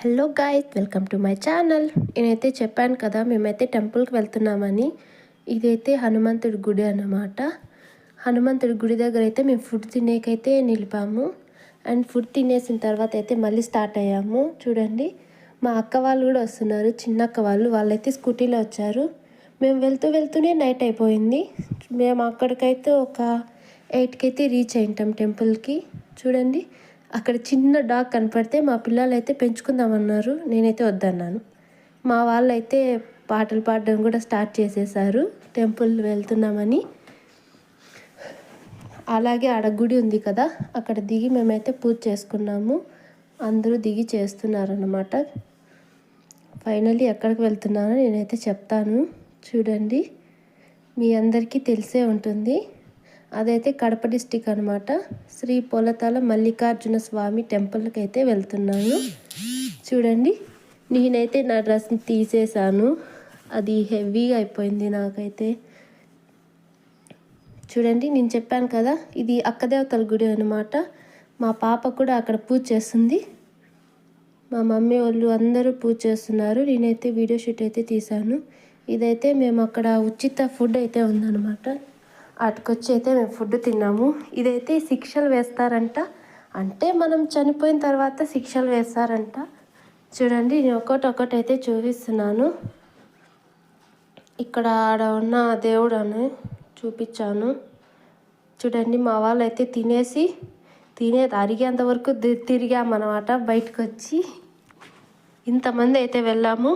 Hello guys, welcome to my channel. నేనైతే చెప్పాను కదా మేమైతే టెంపుల్కి వెళ్తున్నామని. ఇదైతే హనుమంతుడి గుడి అన్నమాట. హనుమంతుడి గుడి దగ్గర అయితే మేము ఫుడ్ తినేకైతే నిలిపాము. అండ్ ఫుడ్ తినేసిన తర్వాత అయితే మళ్ళీ స్టార్ట్ అయ్యాము. చూడండి, మా అక్క వాళ్ళు కూడా వస్తున్నారు, చిన్న అక్క వాళ్ళైతే స్కూటీలో వచ్చారు. మేము వెళ్తూనే నైట్ అయిపోయింది. మేము అక్కడికైతే ఒక 8కి అయితే రీచ్ అయింటాం టెంపుల్కి. చూడండి, అక్కడ చిన్న డాగ్ కనపడితే మా పిల్లలు అయితే పెంచుకుందామన్నారు. నేనైతే వద్దన్నాను. మా వాళ్ళు అయితే పాటలు పాడడం కూడా స్టార్ట్ చేసేసారు టెంపుల్ వెళ్తున్నామని. అలాగే ఆడ గుడి ఉంది కదా, అక్కడ దిగి మేమైతే పూజ చేసుకున్నాము. అందరూ దిగి చేస్తున్నారన్నమాట. ఫైనల్లీ ఎక్కడికి వెళ్తున్నానో నేనైతే చెప్తాను. చూడండి, మీ అందరికీ తెలిసే ఉంటుంది. అదైతే కడప డిస్టిక్ అనమాట. శ్రీ పొలతాల మల్లికార్జున స్వామి టెంపుల్కి అయితే వెళ్తున్నాను. చూడండి, నేనైతే నా డ్రెస్ని తీసేసాను, అది హెవీగా అయిపోయింది నాకైతే. చూడండి, నేను చెప్పాను కదా ఇది అక్కదేవతల గుడి అనమాట. మా పాప కూడా అక్కడ పూజ చేస్తుంది. మా మమ్మీ వాళ్ళు అందరూ పూజ చేస్తున్నారు. నేనైతే వీడియో షూట్ అయితే తీశాను. ఇదైతే మేము అక్కడ ఉచిత ఫుడ్ అయితే ఉందన్నమాట. అటుకొచ్చి అయితే మేము ఫుడ్ తిన్నాము. ఇదైతే శిక్షలు వేస్తారంట, అంటే మనం చనిపోయిన తర్వాత శిక్షలు వేస్తారంట. చూడండి, నేను ఒక్కొక్కటి అయితే చూపిస్తున్నాను. ఇక్కడ ఆడ ఉన్న దేవుడు అని చూపించాను. చూడండి, మా వాళ్ళు అయితే తినేది అరిగేంత వరకు తిరిగామన్నమాట. బయటకు వచ్చి ఇంతమంది అయితే వెళ్ళాము.